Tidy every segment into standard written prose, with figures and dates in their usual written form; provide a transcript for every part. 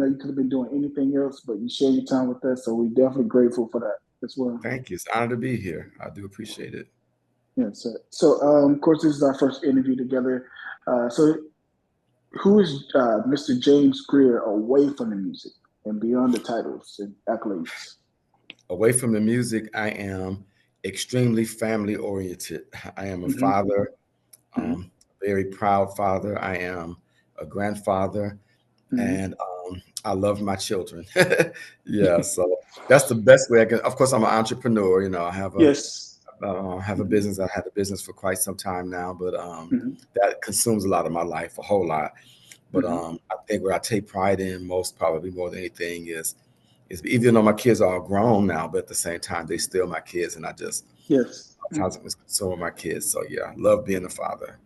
know you could have been doing anything else, but you share your time with us, so we're definitely grateful for that as well. Thank you. It's an honor to be here. I do appreciate it. Yes, sir. So, of course, this is our first interview together. So, who is Mr. James Greer away from the music and beyond the titles and accolades? Away from the music, I am extremely family oriented. I am a Hmm. father, Hmm. um, very proud father. I am a grandfather, Hmm. and I love my children. Yeah, so that's the best way I can. Of course, I'm an entrepreneur. You know, Yes. have a Hmm. business. I've had a business for quite some time now, but Hmm. that consumes a lot of my life, a whole lot. But Hmm. I think what I take pride in most, probably more than anything, is even though my kids are all grown now, but at the same time they still my kids, and I just Yes. sometimes I'm concerned with my kids. So yeah, I love being a father.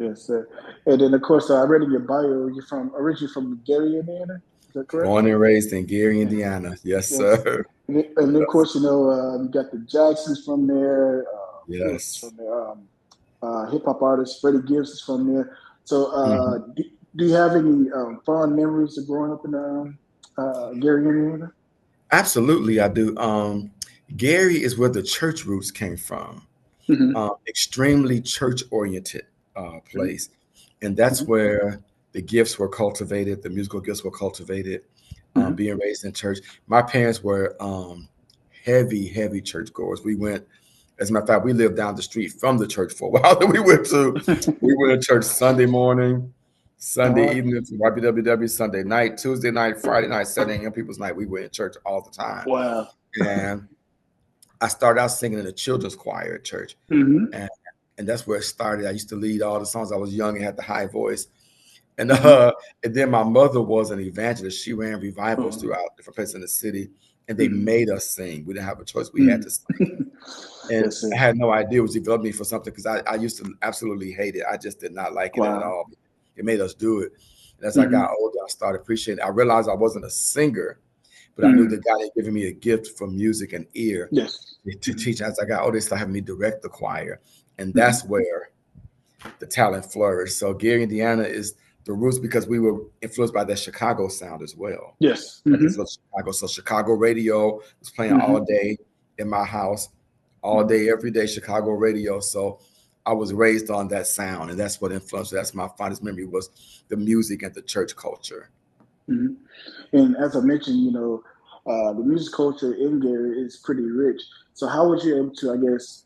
Yes, sir. And then, of course, I read in your bio, you're from originally from Gary, Indiana. Is that correct? Born and raised in Greer, Yeah. Indiana. Yes, Yes. sir. And then, of course, you got the Jacksons from there. Who else is Yes. from there? Hip hop artist Freddie Gibbs is from there. So, Mhm. do you have any fond memories of growing up in Gary, Indiana? Absolutely, I do. Gary is where the church roots came from. Hmm. Extremely church oriented place, and that's Hmm. where the gifts were cultivated. The musical gifts were cultivated. Hmm. Being raised in church, my parents were heavy churchgoers. We went, as a matter of fact, we lived down the street from the church for a while. We went to church Sunday morning, Sunday Uh-huh. evening to YPWW, Sunday night, Tuesday night, Friday night, Saturday young people's night. We were in church all the time, Wow. and I started out singing in the children's choir at church, Hmm. and that's where it started. I used to lead all the songs. I was young and had the high voice, and Hmm. then my mother was an evangelist. She ran revivals Uh-huh. throughout different places in the city, and they Hmm. made us sing. We didn't have a choice; we had Hmm. to sing. And Yes, sir. I had no idea it was developing me for something because I used to absolutely hate it. I just did not like it at Wow. all. It made us do it. And as I got Hmm. older, I started appreciating it. I realized I wasn't a singer, but I knew Hmm. that God had given me a gift for music and ear Yes. to teach. As I got older, they started having me direct the choir. And Hmm. that's where the talent flourished. So Gary, Indiana is the roots because we were influenced by that Chicago sound as well. Yes. Like Hmm. it's Chicago. So Chicago radio was playing all Hmm. day in my house, all Hmm. day, every day, Chicago radio. So I was raised on that sound, and that's what influenced. That's my fondest memory was the music and the church culture. Hmm. And as I mentioned, the music culture in Gary is pretty rich. So how was you able to, I guess,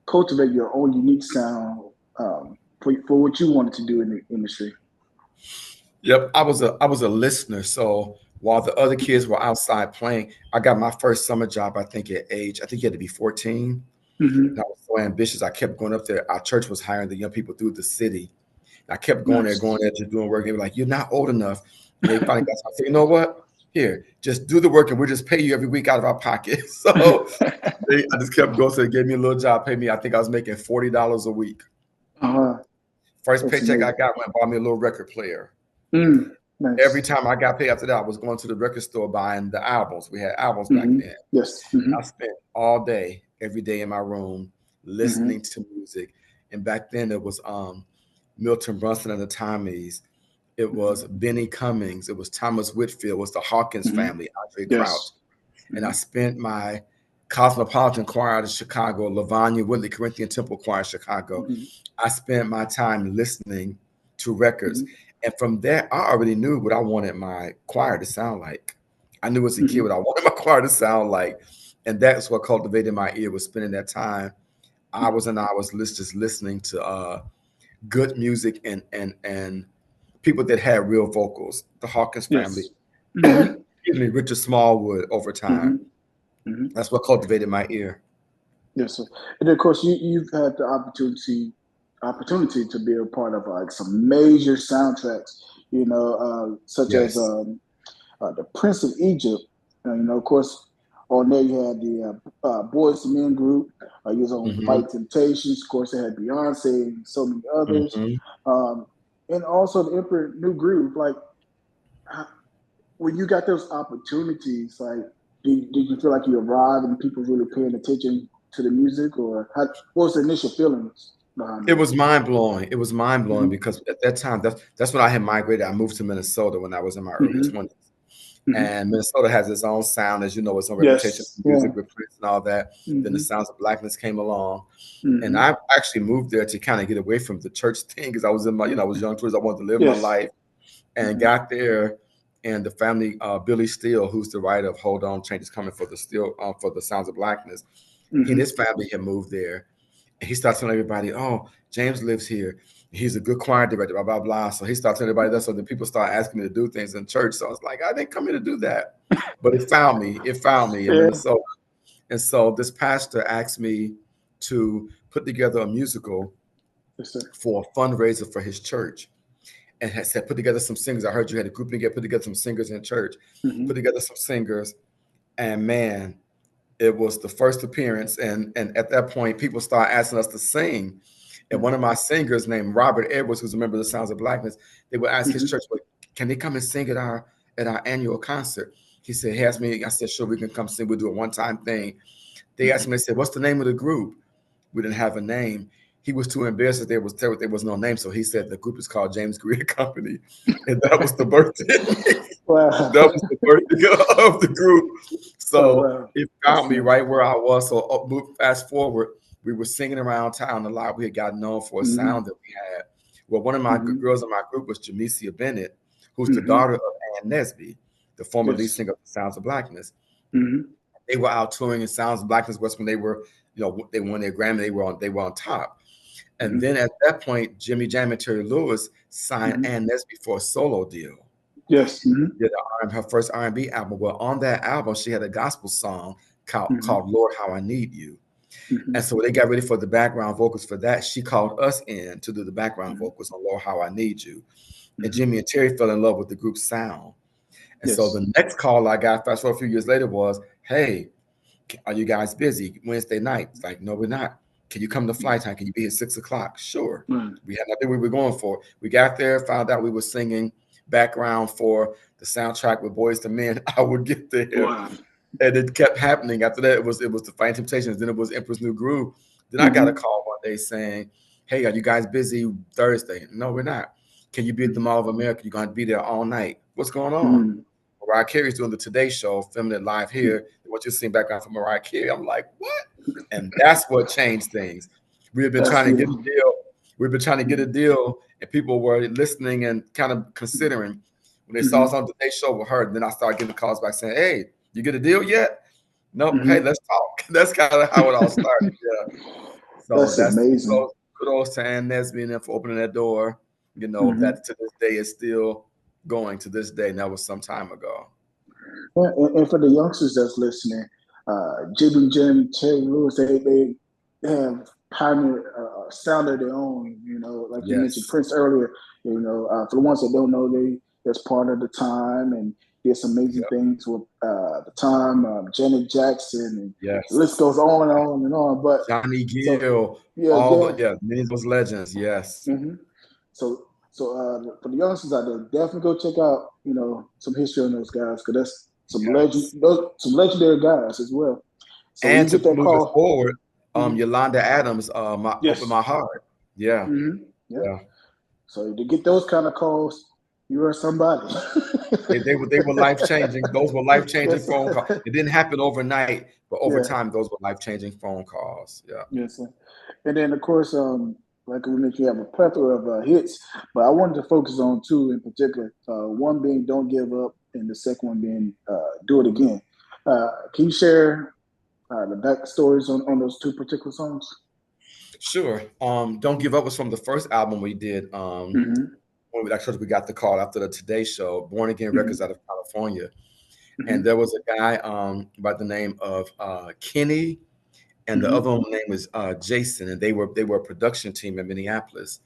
cultivate your own unique sound for what you wanted to do in the industry? Yep, I was a listener. So while the other kids were outside playing, I got my first summer job. I think you had to be 14. Hmm. And I was so ambitious. I kept going up there. Our church was hiring the young people through the city. I kept Nice. going there, just doing work. They were like, "You're not old enough." And they finally got. I said, "You know what? Here, just do the work, and we'll just pay you every week out of our pocket." So I just kept going. So they gave me a little job, paid me. I think I was making $40 a week. Uh-huh. First That's paycheck I amazing. got went and bought me a little record player. Every Nice. time I got paid after that, I was going to the record store buying the albums. We had albums back Hmm. then. Yes. Hmm. I spent all day, every day in my room listening Hmm. to music. And back then it was Milton Brunson and the Tommies. It was Hmm. Benny Cummings. It was Thomas Whitfield. It was the Hawkins Hmm. family, Andre Crouch. Yes. And I Hmm. spent my Cosmopolitan Choir out of Chicago, Lavanya Woodley Corinthian Temple Choir, Chicago. Hmm. I spent my time listening to records. Hmm. And from there, I already knew what I wanted my choir to sound like. I knew as a kid Hmm. what I wanted my choir to sound like. And that's what cultivated my ear was spending that time hours and hours just listening to good music and people that had real vocals. The Hawkins family, Yes. Hmm. excuse me, Richard Smallwood over time. Hmm. Hmm. That's what cultivated my ear. Yes, sir. And of course, you've had the opportunity to be a part of like some major soundtracks, such as Yes. the Prince of Egypt. Of course, on there you had the Boys to Men group. You was on Hmm. Fight Temptations. Of course, they had Beyonce and so many others, Hmm. um, and also the Emperor New Groove. Like how, when you got those opportunities, like did you feel like you arrived and people really paying attention to the music, or what was the initial feelings? behind It it. was mind blowing. It was mind blowing Mm-hmm. because at that time, that's when I had migrated. I moved to Minnesota when I was in my early Mm-hmm. 20s. Mm-hmm. And Minnesota has its own sound, as you know, its own reputation Yes. for Yeah. music with Prince and all that. Then the Mm-hmm. Sounds of Blackness came along. And Mm-hmm. I actually moved there to kind of get away from the church thing because I was in my, I was young towards I wanted to live my Yes. life and Mm-hmm. got there. And the family, Billy Steele, who's the writer of Hold On, Change is Coming for the Steel, for the Sounds of Blackness, he and Mm-hmm. his family had moved there. And he started telling everybody, oh, James lives here. He's a good choir director, blah, blah, blah. So he started telling everybody that. So then people started asking me to do things in church. So I was like, I didn't come here to do that. But it found me. It found me in Yeah. Minnesota. And so this pastor asked me to put together a musical Yes, sir. for a fundraiser for his church and had said, put together some singers. I heard you had a group together, put together some singers in church, Mm-hmm. put together some singers. And man, it was the first appearance. And at that point, people started asking us to sing. And one of my singers named Robert Edwards, who's a member of the Sounds of Blackness, they would ask his Mm-hmm. church, well, can they come and sing at our annual concert? He asked me, I said, sure, we can come sing. We'll do a one-time thing. They asked me, they said, what's the name of the group? We didn't have a name. He was too embarrassed that there was no name. So he said the group is called James Greer Company. And that was the birthday. Wow. That was the birthday of the group. Oh So wow. it That's found me nice. right where I was. So fast forward, we were singing around town a lot. We had gotten known for a Mm-hmm. sound that we had. Well, one of my Mm-hmm. girls in my group was Jamesia Bennett, who's the Mm-hmm. daughter of Ann Nesby, the former lead Yes. singer of the Sounds of Blackness. Mm-hmm. They were out touring in Sounds of Blackness West when they were, they won their Grammy. They were on top. And Mm-hmm. then at that point, Jimmy Jam and Terry Lewis signed Mm-hmm. Ann Nesby for a solo deal. Yes. Mm-hmm. Did her first R&B album. Well, on that album, she had a gospel song Mm-hmm. called "Lord How I Need You." Mm-hmm. And so when they got ready for the background vocals for that, she called us in to do the background vocals on "Lord How I Need You." And Mm-hmm. Jimmy and Terry fell in love with the group's sound. And so Yes. the next call I got, fast forward a few years later, was, "Hey, are you guys busy Wednesday night?" It's like, "No, we're not. Can you come to flight time? Can you be here 6 o'clock?" Sure. Mm-hmm. We had nothing we were going for. We got there, found out we were singing background for the soundtrack with Boys to Men. I would get there. Wow. And it kept happening. After that, it was the Fighting Temptations. Then it was Emperor's New Groove. Then I got a Mm-hmm. call one day saying, "Hey, are you guys busy Thursday?" No, we're not. Can you be at the Mall of America? You're going to be there all night. What's going on? Mm-hmm. Mariah Carey's doing the Today Show, filming it live Mm-hmm. here. They want you to sing background for Mariah Carey. I'm like, what? And that's what changed things. We have been That's trying to get a beautiful. deal. We've been trying to get a Mm-hmm. deal, and people were listening and kind of considering. When they saw Mm-hmm. us on the Today Show with her, then I started getting calls back saying, "Hey, you get a deal yet?" Nope. Hey, Mm-hmm. let's talk. That's kind of how it all started. Yeah. So That's that's amazing. kudos to Ann Nesby and them for opening that door. Mm-hmm. That to this day is still going to this day. And that was some time ago. And for the youngsters that's listening, Jimmy Jim, Terry Lewis, they have pioneered a sound of their own. Like you mentioned Yes. Prince earlier. For the ones that don't know, they that's part of the time and did some amazing Yep. things with the time. Janet Jackson, and the Yes. list goes on and on and on. But Johnny so Gill, yeah, yeah. many of those legends. Yes. hmm So for the youngsters out there, definitely go check out some history on those guys because that's Yes. some legendary guys as well. So when And you to get that move it call, forward, hmm Yolanda Adams, Open yes, My Heart. Yeah. yeah. Yeah. So to get those kind of calls, you are somebody. They were life changing. Those were life changing Yes, phone calls. sir. It didn't happen overnight, but over Yeah, time, those were life changing phone calls. Yeah. yes, sir. And then of course, like we mentioned, you have a plethora of hits, but I wanted to focus on two in particular. One being "Don't Give Up," and the second one being "Do It Again." Can you share the backstories on those two particular songs? Sure. Don't Give Up was from the first album we did. Mm-hmm. When we got the call after the Today Show, Born Again Records Mm-hmm. out of California. And Mm-hmm. there was a guy by the name of Kenny, and the Mm-hmm. other one name was Jason, and they were a production team in Minneapolis.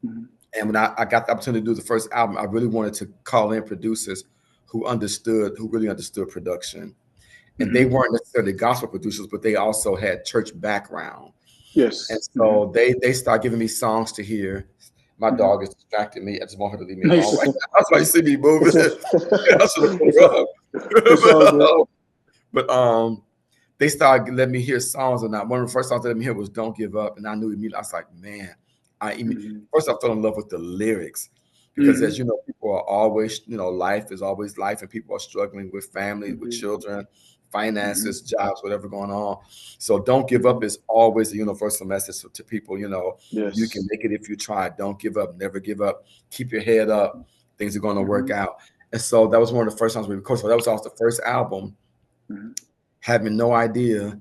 Mm-hmm. And when I got the opportunity to do the first album, I really wanted to call in producers who really understood production. And they Mm-hmm. weren't necessarily gospel producers, but they also had church background. And Yes. Mm-hmm. so they start giving me songs to hear. My Mm-hmm. dog is distracting me. I just want her to leave me alone It's, right now. That's why you see me moving. it's, I should have put it's, her up. it's all good. but they started letting me hear songs, and one of the first songs they let me hear was "Don't Give Up," and I knew immediately. I was like, man, Mm-hmm. first I fell in love with the lyrics because, as Mm-hmm. you know, people are always, life is always life, and people are struggling with family, with Indeed. children, Mm-hmm. finances, jobs, whatever going on. So, "Don't Give Mm-hmm. Up" is always a universal message to people. You can Yes. make it if you try. Don't give up. Never give up. Keep your head up. Things are going to work Mm-hmm. out. And so that was one of the first songs we recorded. So that was also the first album, Mm-hmm. having no idea,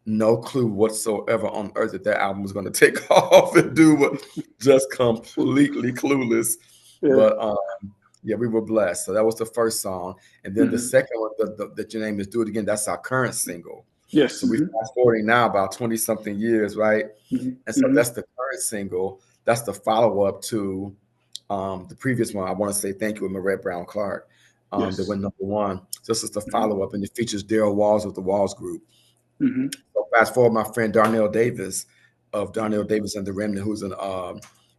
no clue whatsoever on earth that that album was going to take off and do what, just completely clueless. Yeah. But yeah, we were blessed. So that was the first song. And then the Mm-hmm. second one, that your name is "Do It Again," that's our current single. Yes. So we Mm-hmm. fast forwarding now about 20 something years, right? And so Mm-hmm. that's the current single. That's the follow up to the previous one. I want to say "Thank You" with Marette Brown Clark. That Yes. went number one. So this is the Mm-hmm. follow up, and it features Daryl Walls of the Walls Group. Mm-hmm. So fast forward, my friend Darnell Davis of Darnell Davis and the Remnant, who's an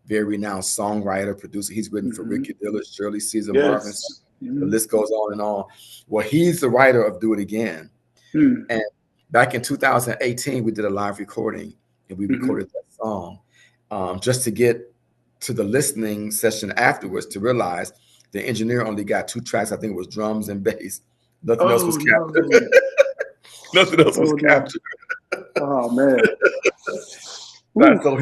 very renowned songwriter, producer. He's written for Mm-hmm. Ricky Dillard, Shirley Caesar, Marvin. Yes. The Mm-hmm. list goes on and on. Well, he's the writer of "Do It Again." Mm-hmm. And back in 2018, we did a live recording, and we Mm-hmm. recorded that song, just to get to the listening session afterwards to realize the engineer only got two tracks. I think it was drums and bass. Nothing else was Oh captured. no. Nothing else was Oh no. captured. Oh man. Right, Ooh. so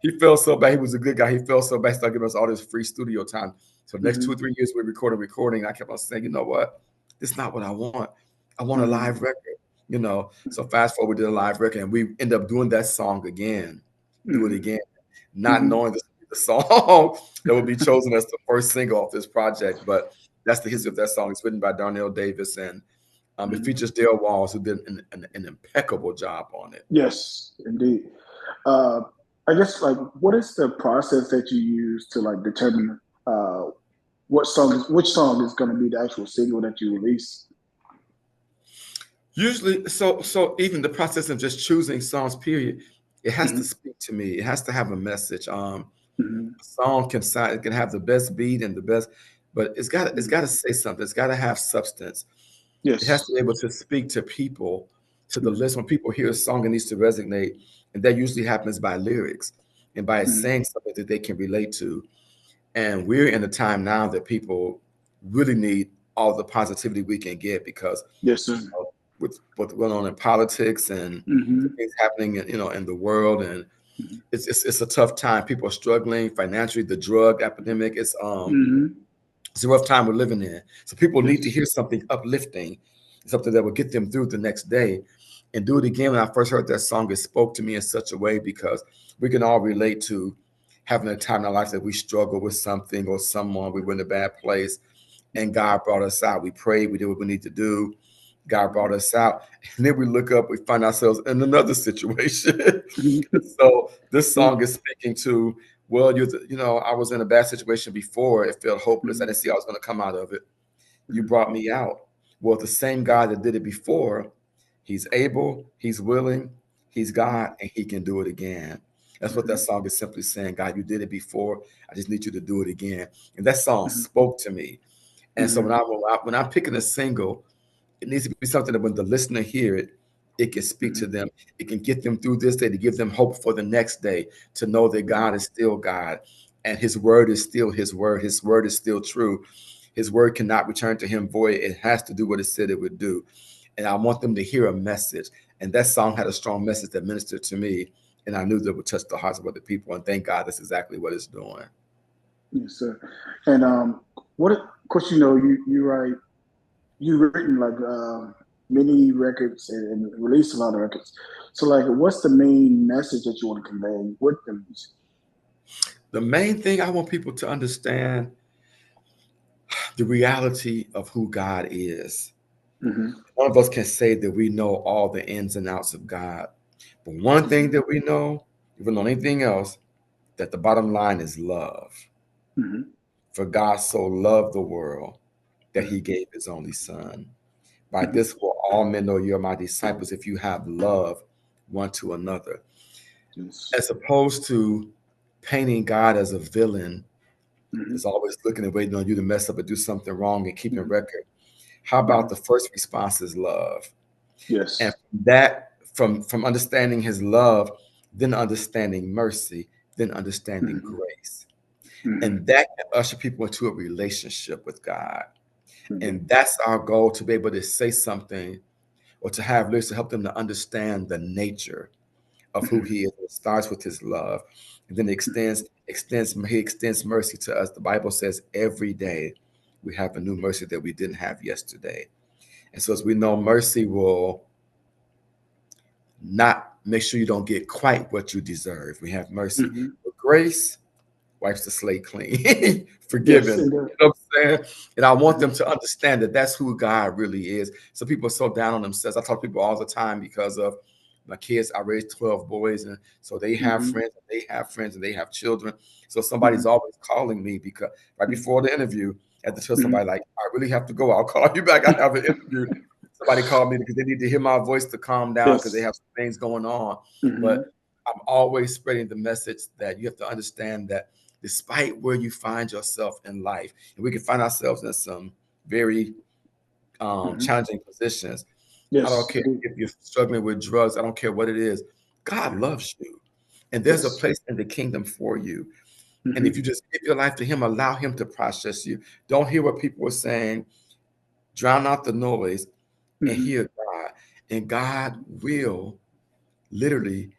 he felt so bad. He was a good guy. He felt so bad. He started giving us all this free studio time. So the next Mm-hmm. 2 or 3 years we recording. I kept on saying, you know what? This is not what I want. I want a Mm-hmm. live record. So fast forward, we did a live record, and we end up doing that song again. Do it Mm-hmm. again, not Mm-hmm. knowing this would be the song that would be chosen as the first single off this project. But that's the history of that song. It's written by Darnell Davis, and it Mm-hmm. features Dale Walls, who did an impeccable job on it. Yes, indeed. Uh, I guess like what is the process that you use to like determine which song is going to be the actual single that you release? Usually, so even the process of just choosing songs, period, it has to Mm-hmm. speak to me. It has to have a message. Mm-hmm. A song it can have the best beat and the best, but it's got to say something. It's got to have substance. It has to Yes. be able to speak to people, to the Mm-hmm. list. When people hear a song, it needs to resonate, and that usually happens by lyrics and by Mm-hmm. saying something that they can relate to. And we're in a time now that people really need all the positivity we can get because Yes, sir. with what's going on in politics and Mm-hmm. the things happening in the world, and it's a tough time. People are struggling financially. The drug epidemic. Mm-hmm. It's a rough time we're living in. So people need to Yes. hear something uplifting, something that will get them through the next day. And "Do It Again." When I first heard that song, it spoke to me in such a way because we can all relate to having a time in our lives that we struggle with something or someone. We were in a bad place, and God brought us out. We prayed. We did what we need to do. God brought us out. And then we look up, we find ourselves in another situation. Mm-hmm. So this song is speaking to, well, I was in a bad situation before. It felt hopeless. I Mm-hmm. didn't see how I was going to come out of it. You brought me out. Well, the same God that did it before, he's able, he's willing, he's God, and he can do it again. That's what that Mm-hmm. song is simply saying. God, you did it before. I just need you to do it again. And that song Mm-hmm. spoke to me. And so Mm-hmm. when I'm picking a single, it needs to be something that when the listener hear it, it can speak to Mm-hmm. them. It can get them through this day, to give them hope for the next day, to know that God is still God and his word is still his word. His word is still true. His word cannot return to him void. It has to do what it said it would do. And I want them to hear a message. And that song had a strong message that ministered to me. And I knew that it would touch the hearts of other people. And thank God that's exactly what it's doing. Yes, sir. And of course, you write, you've written like many records and released a lot of records. So, like, what's the main message that you want to convey with the music? The main thing I want people to understand the reality of who God is. Mm-hmm. None of us can say that we know all the ins and outs of God. But one thing Mm-hmm. that we know, even on anything else, that the bottom line is love. Mm-hmm. For God so loved the world that he Mm-hmm. gave his only son. By Mm-hmm. this will all men know you're my disciples if you have love one to another. Yes. As opposed to painting God as a villain Mm-hmm. that's always looking and waiting on you to mess up or do something wrong and keeping Mm-hmm. record. How about Mm-hmm. the first response is love? Yes. And from understanding his love, then understanding mercy, then understanding Mm-hmm. grace. Mm-hmm. And that can usher people into a relationship with God. Mm-hmm. And that's our goal, to be able to say something or to have lyrics to help them to understand the nature of who he is. It starts with his love, and then he extends mercy to us. The Bible says every day we have a new mercy that we didn't have yesterday. And so as we know, mercy will not make sure you don't get quite what you deserve. We have mercy. Mm-hmm. But grace wipes the slate clean, Yes. forgiven. And You know what I'm saying? And I want them mm-hmm. to understand that that's who God really is. So people are so down on themselves. I talk to people all the time because of my kids. I raised 12 boys, and so they have Mm-hmm. friends, and they have friends, and they have children. So somebody's Mm-hmm. always calling me because right before the interview, I had to tell Mm-hmm. somebody, like, I really have to go. I'll call you back. I have an interview. Somebody called me because they need to hear my voice to calm down because they Yes. have some things going on. Mm-hmm. But I'm always spreading the message that you have to understand that despite where you find yourself in life, and we can find ourselves in some very Mm-hmm. challenging positions. I don't Yes. care Indeed. if you're struggling with drugs. I don't care what it is. God Mm-hmm. loves you, and there's a Yes. place in the kingdom for you. And if Mm-hmm. you just give your life to Him, allow Him to process you. Don't hear what people are saying. Drown out the noise and Mm-hmm. hear God. And God will literally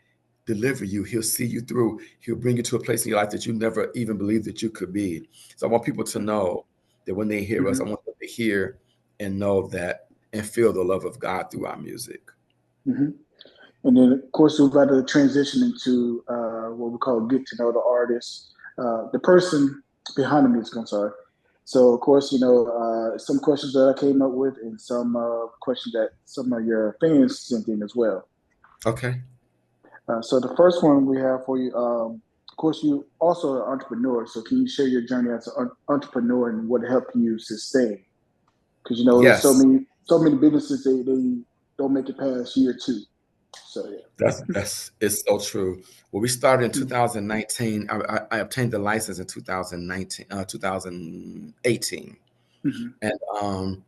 deliver you. He'll see you through. He'll bring you to a place in your life that you never even believed that you could be. So I want people to know that when they hear us, I Mm-hmm. want them to hear and know that and feel the love of God through our music. Mm-hmm. And then, of course, we've got to transition into what we call get to know the artist, the person behind the music. I'm sorry. So, of course, some questions that I came up with, and some questions that some of your fans sent in as well. Okay. So, the first one we have for you, of course, you also an entrepreneur. So, can you share your journey as an entrepreneur and what helped you sustain? Because Yes. so many businesses they don't make it past year two. So, yeah. That's it's so true. Well, we started in Mm-hmm. 2019. I obtained the license in 2019, 2018. Mm-hmm. And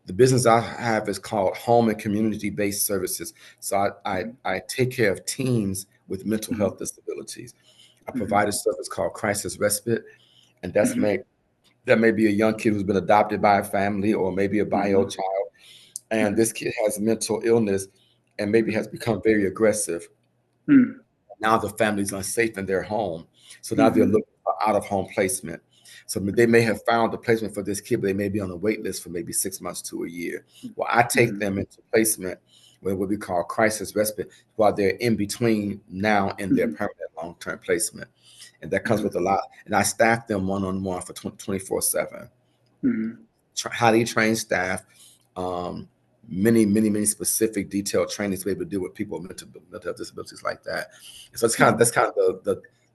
the business I have is called Home and Community Based Services. So I take care of teens with mental Mm-hmm. health disabilities. I Mm-hmm. provide a service called Crisis Respite, and Mm-hmm. that may be a young kid who's been adopted by a family or maybe a bio Mm-hmm. child, and Mm-hmm. this kid has mental illness and maybe has become very aggressive. Mm-hmm. Now the family's unsafe in their home. So now they're Mm-hmm. looking for out of home placement. So they may have found a placement for this kid, but they may be on a wait list for maybe 6 months to a year. Well, I take Mm-hmm. them into placement with what we call crisis respite while they're in between now and their Mm-hmm. permanent long term placement. And that comes Mm-hmm. with a lot. And I staff them one on one for 24/7. Mm-hmm. Highly trained staff, um, many specific detailed trainings to be able to deal with people with mental health disabilities like that. And so that's kind of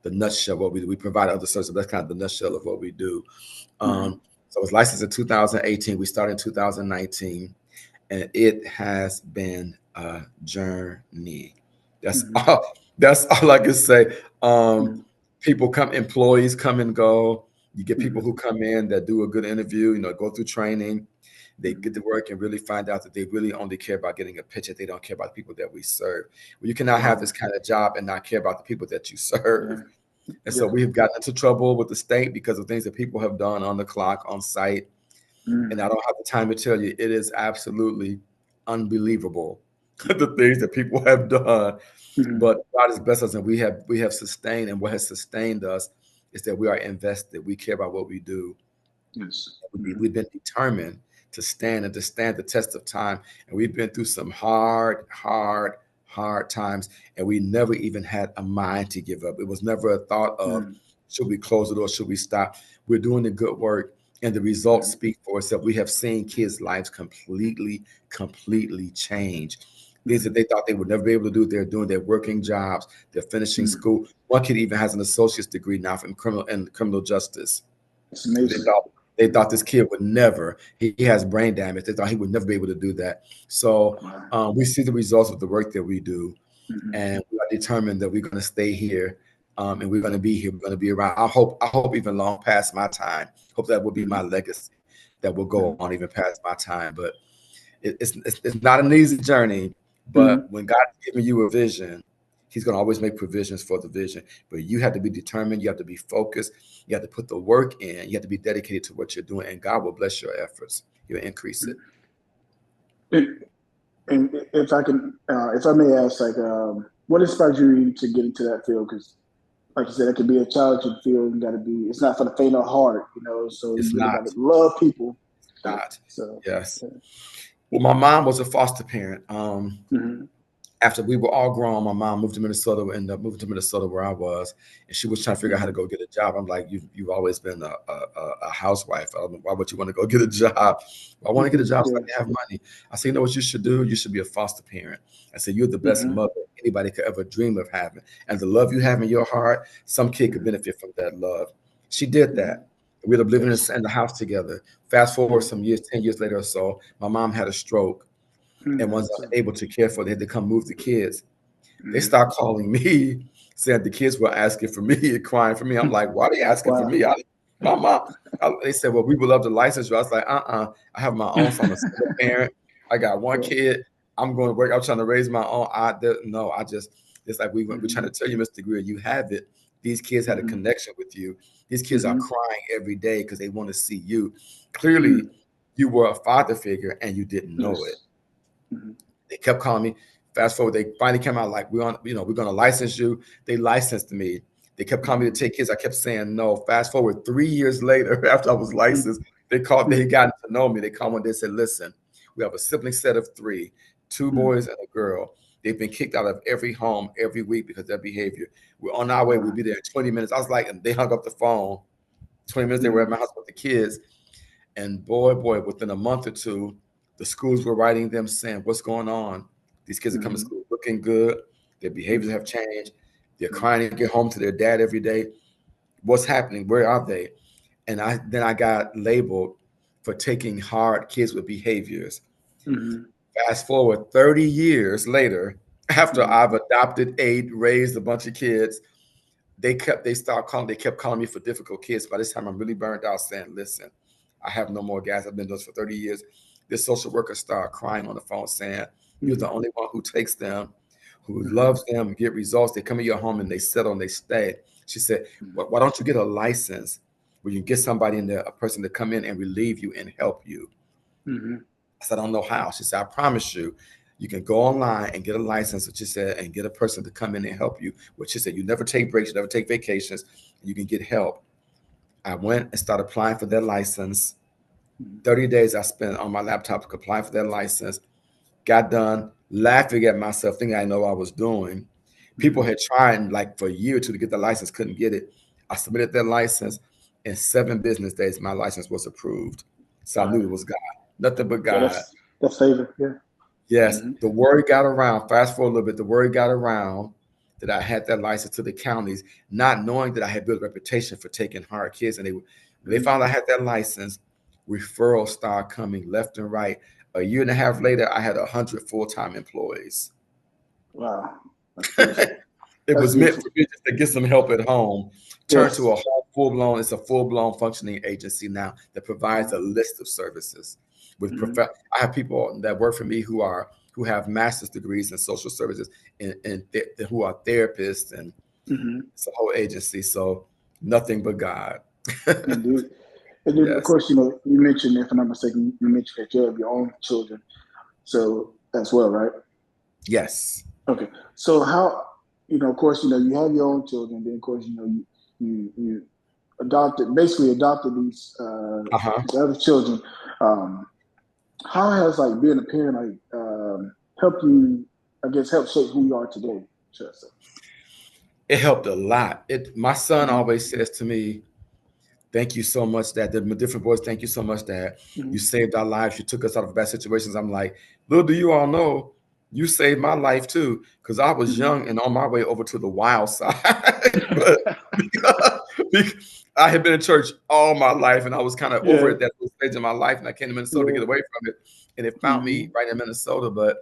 the nutshell of what we do. We provide other services, but that's kind of the nutshell of what we do. Mm-hmm. So I was licensed in 2018. We started in 2019, and it has been a journey. That's Mm-hmm. all. That's all I can say. Um, Mm-hmm. employees come and go. You get people Mm-hmm. who come in that do a good interview, go through training. They Mm-hmm. get to work and really find out that they really only care about getting a paycheck. They don't care about the people that we serve. Well, you cannot have Wow. this kind of job and not care about the people that you serve. Yeah. And so Yeah. we've gotten into trouble with the state because of things that people have done on the clock, on site. And Mm-hmm. I don't have the time to tell you, it is absolutely unbelievable the things that people have done. Mm-hmm. But God has blessed us, and we have sustained, and what has sustained us is that we are invested. We care about what we do. Yes. Mm-hmm. We've been determined to stand and to stand the test of time. And we've been through some hard times. And we never even had a mind to give up. It was never a thought of, Mm-hmm. should we close the door? Should we stop? We're doing the good work. And the results speak for itself. We have seen kids' lives completely change. Things that Mm-hmm. they thought they would never be able to do, they're doing. They're working jobs. They're finishing Mm-hmm. school. One kid even has an associate's degree now from criminal justice. It's They amazing. thought they thought this kid would never. He has brain damage. They thought he would never be able to do that. So Wow. we see the results of the work that we do, Mm-hmm. and we are determined that we're going to stay here, and we're going to be here. We're going to be around. I hope even long past my time. Hope that will be my Mm-hmm. legacy, that will go on even past my time. But It's not an easy journey, but Mm-hmm. when God's giving you a vision, He's going to always make provisions for the vision. But you have to be determined. You have to be focused. You have to put the work in. You have to be dedicated to what you're doing, and God will bless your efforts. He'll increase it. And, and if I may ask, like, what inspired you to get into that field? Because, like you said, it could be a challenging field. You got to be. It's not for the faint of heart, you know. So you It's really got to not. love people. Not. So, Yes. yeah. Well, my mom was a foster parent. Mm-hmm. After we were all grown, my mom moved to Minnesota, ended up moving to Minnesota where I was, and she was trying to figure out how to go get a job. I'm like, you've always been a housewife. I don't know, why would you want to go get a job? I want to get a Mm-hmm. job so I Yeah. can have money. I said, you know what you should do? You should be a foster parent. I said, you're the best Mm-hmm. mother anybody could ever dream of having. And the love you have in your heart, some kid could Mm-hmm. benefit from that love. She did Mm-hmm. that. We ended up living Yes. in the house together. Fast forward Mm-hmm. some years, 10 years later or so, my mom had a stroke and was So, unable to care for. They had to come move the kids. They mm-hmm. start calling me, saying the kids were asking for me and crying for me. I'm like, why are they asking for Wow. me? My mom. They said, well, we would love to license you. I was like, I have my own, so I'm a single parent. I got one Yeah. kid. I'm going to work. I'm trying to raise my own. No, I just, it's like we're Mm-hmm. trying to tell you, Mr. Greer, you have it. These kids had a Mm-hmm. connection with you. These kids are Mm-hmm. crying every day because they want to see you. Mm-hmm. Clearly, you were a father figure and you didn't know it. Yes. Mm-hmm. They kept calling me. Fast forward, they finally came out like, we're gonna license you. They licensed me. They kept calling me to Mm-hmm. take kids. I kept saying no. Fast forward 3 years later, after I was licensed, they called. They Mm-hmm. got to know me. They called one day and said, "Listen, we have a sibling set of three, two Mm-hmm. boys and a girl. They've been kicked out of every home every week because of their behavior. We're on our way. We'll Wow. be there in 20 minutes." I was like, and they hung up the phone. 20 minutes they were Mm-hmm. at my house with the kids, and boy, within a month or two, the schools were writing them saying, "What's going on? These kids are coming to Mm-hmm. school looking good. Their behaviors have changed. They're crying to get home to their dad every day. What's happening? Where are they?" And I got labeled for taking hard kids with behaviors. Mm-hmm. Fast forward 30 years later, after Mm-hmm. I've adopted eight, raised a bunch of kids, they kept calling me for difficult kids. By this time, I'm really burned out, saying, "Listen, I have no more gas. I've been doing this for 30 years." This social worker started crying on the phone, saying, "You're Mm-hmm. the only one who takes them, who Mm-hmm. loves them, get results. They come in your home and they settle and they stay." She said, "Why don't you get a license where you get somebody in there, a person to come in and relieve you and help you?" Mm-hmm. I said, "I don't know how." She said, "I promise you, you can go online and get a license," what she said, "and get a person to come in and help you." What she said, "You never take breaks, you never take vacations, you can get help." I went and started applying for their license. 30 days I spent on my laptop applying for their license. Got done, laughing at myself, thinking I know what I was doing. People Mm-hmm. had tried like for a year or two to get the license, couldn't get it. I submitted their license. In 7 business days, my license was approved. So I Wow. knew it was God, nothing but Yeah, God. that's favor. Yeah. Yes, Mm-hmm. the word got around. Fast forward a little bit, the word got around that I had that license to the counties, not knowing that I had built a reputation for taking hard kids. And when they found I had that license, referrals started coming left and right. A year and a half later, I had 100 full-time employees. Wow. That's beautiful. It That's was meant beautiful. for me just to get some help at home. Turned to Yes. a whole full-blown, it's a full-blown functioning agency now that provides Wow. a list of services. Mm-hmm. I have people that work for me who have master's degrees in social services and who are therapists, and Mm-hmm. it's a whole agency. So nothing but God. Indeed. And then, of Yes. course, you mentioned, if I'm not mistaken, you mentioned that you have your own children, so as well, right? Yes. Okay. So how, of course, you have your own children. Then, of course, you basically adopted Uh-huh. these other children. Um, how has like being a parent helped you? I guess help shape who you are today. Should I say? It helped a lot. My son Mm-hmm. always says to me, "Thank you so much, Dad." The different boys, "Thank you so much, Dad. Mm-hmm. You saved our lives. You took us out of bad situations." I'm like, little do you all know, you saved my life too, because I was young and on my way over to the wild side. But I had been in church all my life, and I was kind of over Yeah. at that stage in my life, and I came to Minnesota to Yeah. get away from it, and it found Mm-hmm. me right in Minnesota. But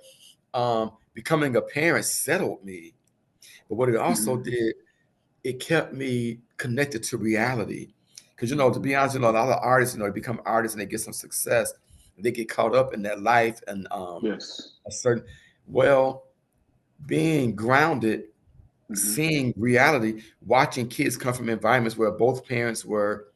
becoming a parent settled me. But what it also Mm-hmm. did, it kept me connected to reality. Because to Mm-hmm. be honest, a lot of artists, they become artists and they get some success, They get caught up in that life and Yes. a certain, well, being grounded, Mm-hmm. seeing reality, watching kids come from environments where both parents were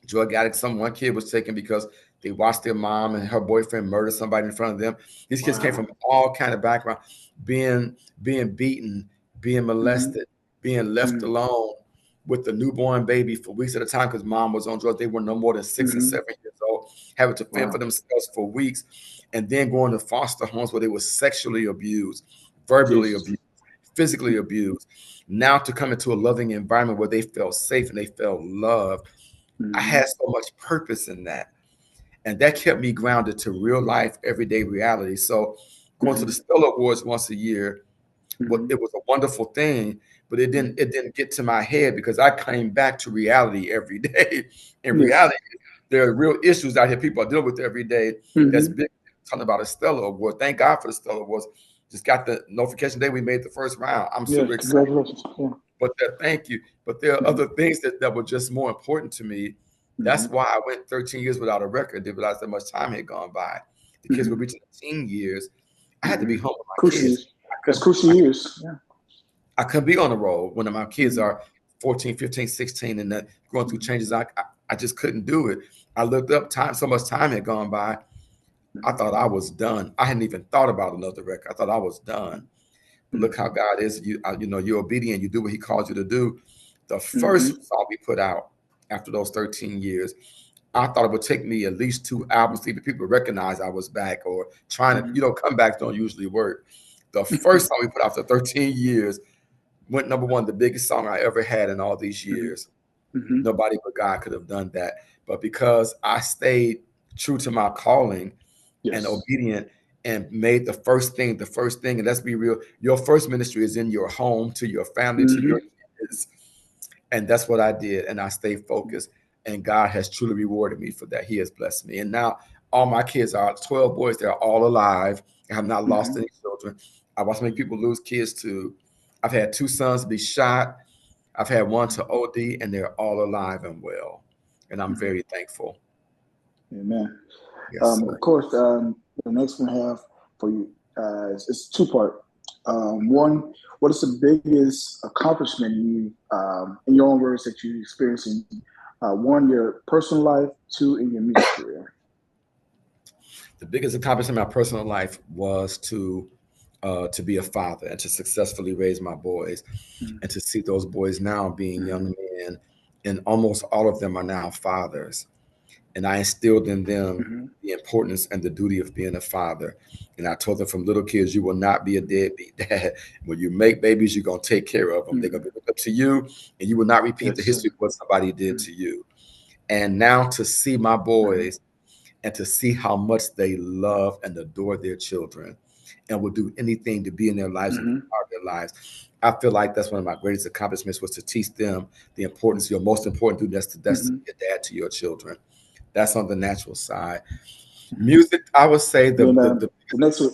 drug addicts. Some one kid was taken because they watched their mom and her boyfriend murder somebody in front of them. These kids came Wow. from all kind of background, being being beaten, being Mm-hmm. molested, being left Mm-hmm. alone with the newborn baby for weeks at a time because mom was on drugs. They were no more than 6 or 7 years old, having to fend for Wow. themselves for weeks, and then going to foster homes where they were sexually abused, verbally Jesus. abused, physically abused. Now to come into a loving environment where they felt safe and they felt loved. I Mm-hmm. had so much purpose in that. And that kept me grounded to real life, everyday reality. So going to the Mm-hmm. Stella Awards once a year, Mm-hmm. it was a wonderful thing, but it didn't get to my head because I came back to reality every day. In Yes. reality, there are real issues out here people are dealing with every day that's Mm-hmm. big. Talking about a Stella Award. Thank God for the Stella Awards. Just got the notification day we made the first round. I'm Yes. super excited. Congratulations. Yeah. But thank you. But there are Mm-hmm. other things that were just more important to me. That's Mm-hmm. why I went 13 years without a record. Didn't realize that much time had gone by. The kids were Mm-hmm. reaching the teen years. I had to Mm-hmm. be home with my Crucial kids. years. That's crucial years. Yeah. I couldn't be on the road when my kids Mm-hmm. are 14, 15, 16, and that going through Mm-hmm. changes. I just couldn't do it. I looked up time, so much time had gone by. I thought I was done. I hadn't even thought about another record. I thought I was done. But look how God is. You're obedient. You do what He calls you to do. The Mm-hmm. first song we put out after those 13 years, I thought it would take me at least 2 albums to even people recognize I was back or trying to, comebacks don't usually work. The first song we put out after 13 years went number one, the biggest song I ever had in all these Mm-hmm. years. Mm-hmm. Nobody but God could have done that. But because I stayed true to my calling and Yes. obedient and made the first thing, and let's be real, your first ministry is in your home, to your family, to Mm-hmm. your kids. And that's what I did. And I stayed focused. And God has truly rewarded me for that. He has blessed me. And now all my kids are 12 boys, they're all alive. I have not lost Mm-hmm. any children. I watched many people lose kids too. I've had 2 sons be shot. I've had one to OD, and they're all alive and well. And I'm Mm-hmm. very thankful. Amen. Yes, Of sir. course, the next one I have for you is two part. One, what is the biggest accomplishment you, in your own words, that you experienced in one, your personal life, two, in your music career? The biggest accomplishment in my personal life was to be a father and to successfully raise my boys and to see those boys now being young Mm-hmm. men, and almost all of them are now fathers. And I instilled in them Mm-hmm. the importance and the duty of being a father. And I told them from little kids, you will not be a deadbeat dad. When you make babies, you're going to take care of them. They're Mm-hmm. going to be up to you, and you will not repeat the Yes, sir. history of what somebody did to you. And now to see my Mm-hmm. boys and to see how much they love and adore their children and will do anything to be in their lives and be Mm-hmm. part of their lives. I feel like that's one of my greatest accomplishments was to teach them the importance, your most important duty, that's to Mm-hmm. be a dad to your children. That's on the natural side. Music, I would say Then the next one,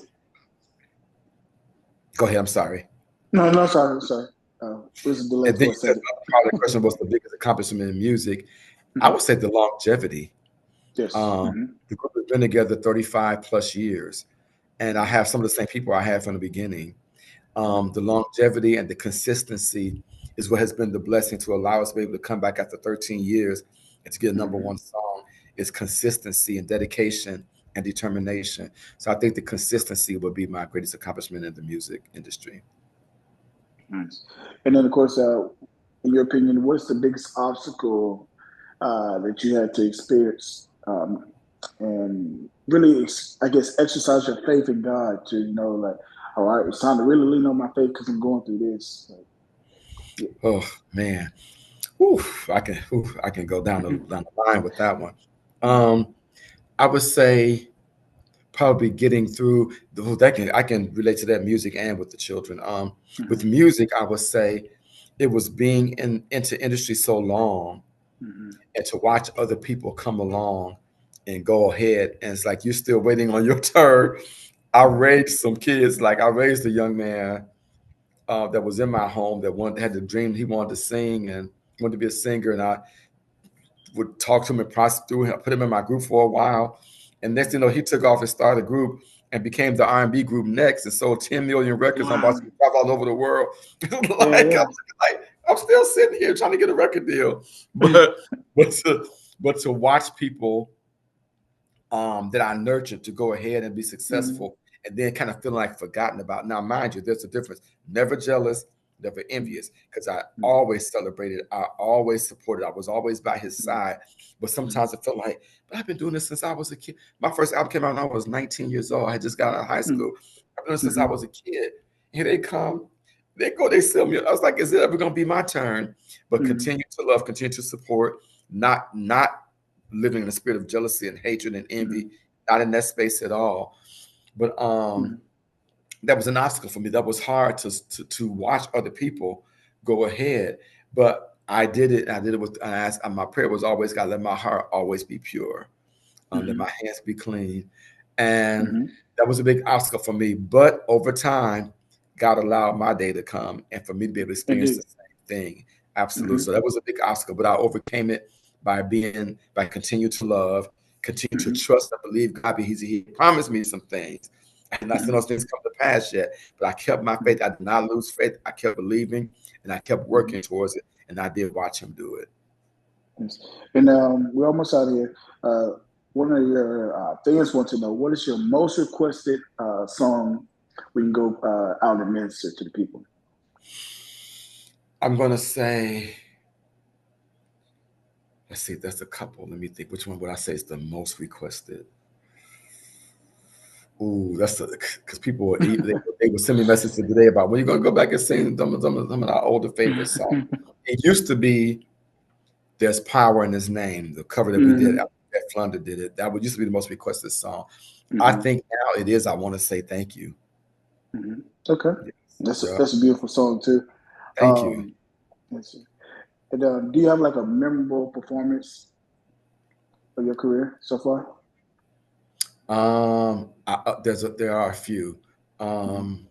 go ahead, I'm sorry. no, no, sorry, sorry. It was a delay And then for a you said second. the other part of the question was the biggest accomplishment in music. I Mm-hmm. would say the longevity. Yes. Um, Mm-hmm. the group has been together 35 plus years, and I have some of the same people I had from the beginning. The longevity and the consistency is what has been the blessing to allow us to be able to come back after 13 years and to get a number Mm-hmm. one song is consistency and dedication and determination. So I think the consistency would be my greatest accomplishment in the music industry. Nice. And then, of course, in your opinion, what's the biggest obstacle that you had to experience and really, I guess, exercise your faith in God to, like, all right, it's time to really lean on my faith because I'm going through this. Like, yeah. Oh man, whew, I can go down the line with that one. Um, I would say probably getting through that can I can relate to that music and with the children. With Mm-hmm. music, I would say it was being into industry so long Mm-hmm. and to watch other people come along and go ahead, and it's like you're still waiting on your turn. I raised some kids, like I raised a young man that was in my home that had the dream he wanted to sing and wanted to be a singer, and I would talk to him and process through him, put him in my group for a while. And next thing you know, he took off and started a group and became the R&B group next and sold 10 million records on Wow. Boston all over the world. Yeah, yeah. Like, I'm still sitting here trying to get a record deal. But but to watch people that I nurtured to go ahead and be Mhm, successful, and then kind of feeling like forgotten about. Now, mind you, there's a difference. Never jealous, never mhm, envious, because I mhm, always celebrated, I always supported, I was always by his mhm, side. But mhm, sometimes I felt like, but I've been doing this since I was a kid. My first album came out when I was 19 years old. I had just got out of high mhm, school. I've been doing this since I mhm, was a kid. Here they come, they go, they sell me. I was like, is it ever going to be my turn? But mhm, continue to love, continue to support, not living in a spirit of jealousy and hatred and envy, mhm, not in that space at all. But mhm, that was an obstacle for me. That was hard to watch other people go ahead. But I did it. I did it with. I asked, my prayer was always, God, let my heart always be pure. Let mhm, my hands be clean, and mhm. that was a big obstacle for me. But over time, God allowed my day to come, and for me to be able to experience the Indeed. same thing. Absolutely. Mhm, So that was a big obstacle, but I overcame it by continue to love, continue to mhm, trust and believe God. Because He promised me some things. I had not seen mhm, those things come to pass yet, but I kept my mhm, faith. I did not lose faith. I kept believing, and I kept mhm. working towards it. And I did watch Him do it. Yes. And we're almost out of here. One of your fans want to know, what is your most requested song we can go out and minister to the people? I'm gonna say, let's see, that's a couple. Let me think. Which one would I say is the most requested? Ooh, that's because people were, they would send me messages today about when you're gonna go back and sing some of our older favorite songs. It used to be "There's Power in His Name," the cover that we did. Hmm. That Flunder did it. That would used to be the most requested song. I Hmm. think now it is "I Want to Say Thank You." Hmm. Okay, Yes. that's Yeah. that's a beautiful song too. Thank you. Um, let's see. And, do you have like a memorable performance of your career so far? There are a few. Hmm. Um,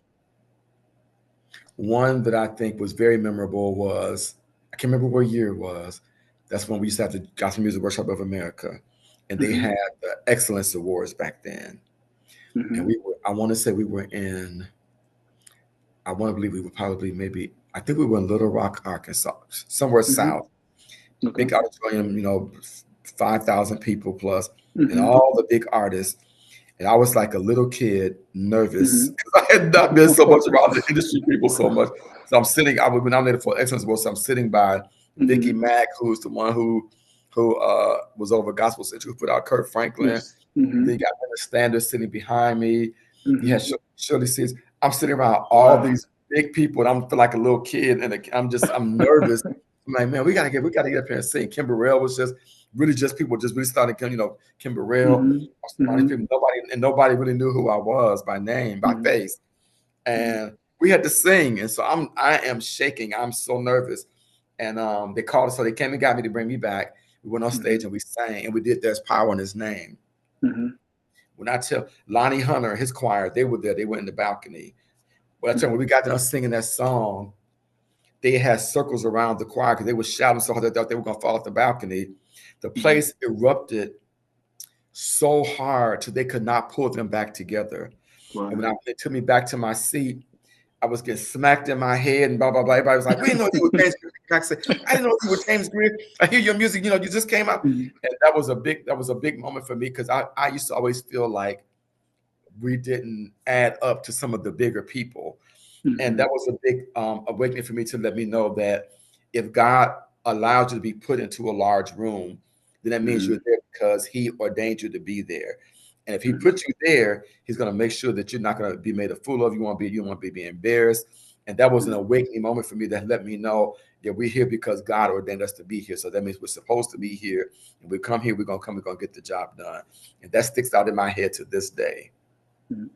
One that I think was very memorable was, I can't remember what year it was. That's when we used to have the Gospel Music Workshop of America, and they Hmm. had the Excellence Awards back then. And Hmm. I want to say we were in, I want to believe we were probably maybe, I think we were in Little Rock, Arkansas, somewhere Hmm. south. Okay. Big auditorium, 5,000 people plus, and Hmm. all the big artists. And I was like a little kid, nervous Hmm. because I had not been so much around the industry people so much. So I'm sitting. I was nominated for Excellence Award, so I'm sitting by Vicky Hmm. Mack, who's the one who was over Gospel Central, who put out Kurt Franklin. Yes. Hmm. Then you got Leonard Standard sitting behind me. You had Hmm. Shirley Sears. I'm sitting around all Wow. these big people, and I'm feel like a little kid, and I'm nervous. I'm like, man, we gotta get up here and sing. Kim Burrell was just really just people just really starting, Kim Burrell. Hmm. All these Hmm. people, nobody really knew who I was by name, by Hmm. face, and we had to sing, and so I am shaking. I'm so nervous, and they called us, so they came and got me to bring me back. We went on Hmm. stage and we sang, and we did "There's Power in His Name." Hmm. When I tell Lonnie Hunter, his choir, they were there. They went in the balcony. When I tell them, when we got done singing that song, they had circles around the choir because they were shouting so hard they thought they were going to fall off the balcony. The Hmm. place erupted so hard till they could not pull them back together. And Wow. when they took me back to my seat, I was getting smacked in my head and blah blah blah. Everybody was like, "We didn't know you were James Greer." I said, "I didn't know you were James Greer. I hear your music. You just came out." Mhm, And that was a big moment for me because I used to always feel like we didn't add up to some of the bigger people. And that mhm, was a big awakening for me to let me know that if God allowed you to be put into a large room, then that means you're mhm, there because He ordained you to be there. And if He mhm, put you there, He's going to make sure that you're not going to be made a fool of. You won't be embarrassed. And that was an mhm, awakening moment for me that let me know that we're here because God ordained us to be here. So that means we're supposed to be here. And we come here, we're gonna get the job done. And that sticks out in my head to this day. mhm.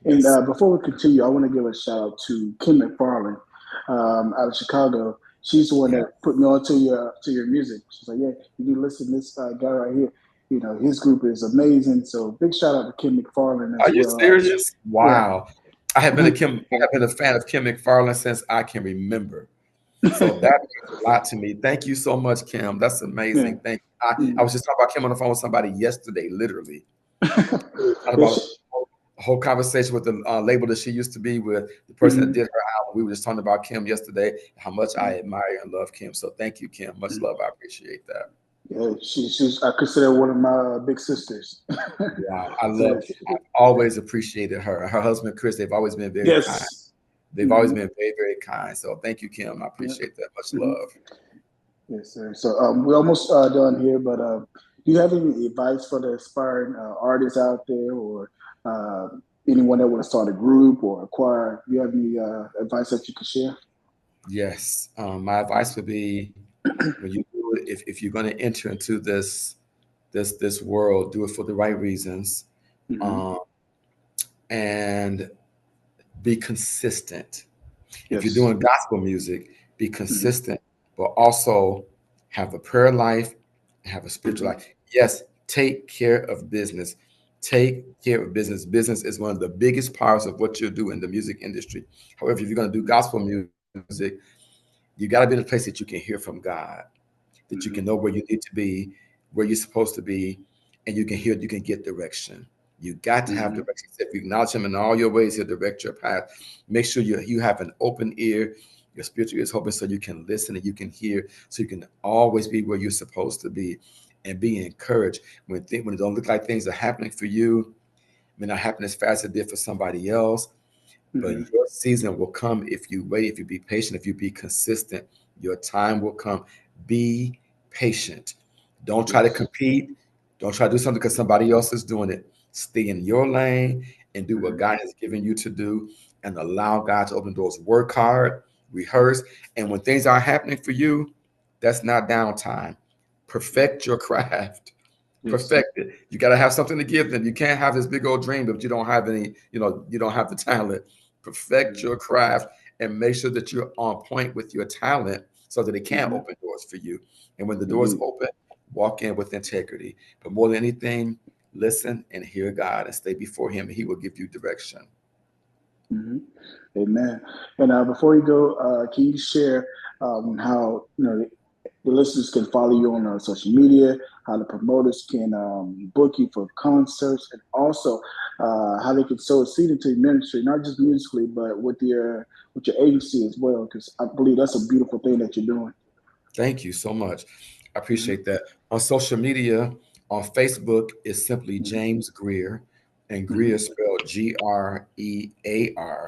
And Yes. before we continue, I want to give a shout out to Kim McFarland out of Chicago. She's the one Yeah. that put me on to your music. She's like, "Yeah, you need to listen to this guy right here. His group is amazing." So big shout out to Kim McFarland as Are you well. serious? Yeah. Wow. I have been a fan of Kim McFarland since I can remember. So that means a lot to me. Thank you so much, Kim. That's Yeah. amazing. Thank you. I Mhm. was just talking about Kim on the phone with somebody yesterday, literally. Talk Yeah, about a whole conversation with the label that she used to be with, the person that did mhm, her album. We were just talking about Kim yesterday, how much I mhm, admire and love Kim. So thank you, Kim. Much mhm. love. I appreciate that. Yeah, she's I consider one of my big sisters. Yeah, I love. So I've always appreciated her. Her husband Chris. They've always been very kind. yes. They've always Hmm. been very, very kind. So thank you, Kim. I Yeah. appreciate that. Much Hmm. love. Yes, sir. So we're almost done here, but do you have any advice for the aspiring artists out there, or uh, anyone that want to start a group or acquire? Do you have any advice that you could share? Yes. My advice would be when you do it, if you're going to enter into this world, do it for the right reasons, Hmm. um, and be consistent. If you're Yes. doing gospel music, be Hmm. consistent, but also have a prayer life, have a spiritual Hmm. life. Yes, take care of business. Take care of business. Business is one of the biggest parts of what you do in the music industry. However, if you're going to do gospel music, you got to be in a place that you can hear from God, that you can know Hmm. where you need to be, where you're supposed to be, and you can hear, you can get direction. You got to have Hmm. direction. If you acknowledge Him in all your ways, He'll direct your path. Make sure you have an open ear, your spiritual ear is open, so you can listen and you can hear, so you can always be where you're supposed to be, and be encouraged when it don't look like things are happening for you, may not happen as fast as it did for somebody else. But Hmm. your season will come if you wait, if you be patient, if you be consistent. Your time will come. Be patient. Don't try to Yes. compete. Don't try to do something because somebody else is doing it. Stay in your lane and do what Hmm. God has given you to do, and allow God to open doors. Work hard, rehearse. And when things are happening for you, that's not downtime. Perfect your craft. Yes. Perfect it. You got to have something to give them. You can't have this big old dream, but you don't have any, you don't have the talent. Perfect your craft and make sure that you're on point with your talent so that it can Hmm. open doors for you. And when the doors Indeed. open, walk in with integrity. But more than anything, listen and hear God and stay before Him, and He will give you direction. Hmm. Amen. And before you go, can you share how the listeners can follow you on social media, how the promoters can book you for concerts, and also how they can sow a seed into your ministry, not just musically, but with your agency as well, because I believe that's a beautiful thing that you're doing. Thank you so much. I Hmm. appreciate that. On social media, on Facebook, is simply Hmm. James Greer, and Greer is Hmm. spelled Grear.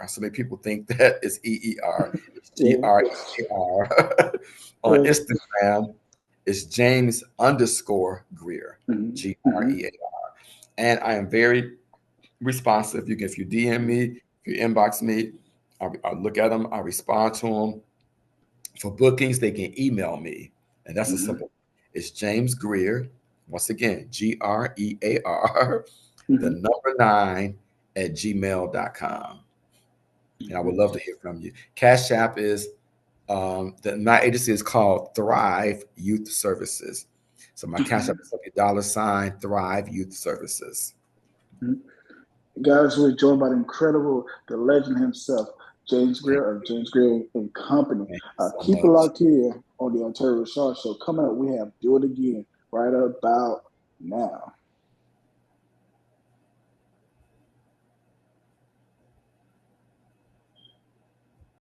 So many people think that it's EER. It's Yeah. Grear. On Instagram, it's James underscore Greer, Hmm. Hmm. Grear. And I am very responsive. If you DM me, if you inbox me, I look at them, I respond to them. For bookings, they can email me, and that's a Hmm. simple. It's James Greer. Once again, Grear, the Hmm. number 9 at gmail.com. And I would Hmm. love to hear from you. Cash App is my agency is called Thrive Youth Services. So my Cash App is simply $ Thrive Youth Services. Hmm. Guys, we're joined by the legend himself, James Thank Greer of you. James Greer and Company. Thank you so Keep it much. locked here on the Ontario ReShard Show. Coming up, we have Do It Again right about now.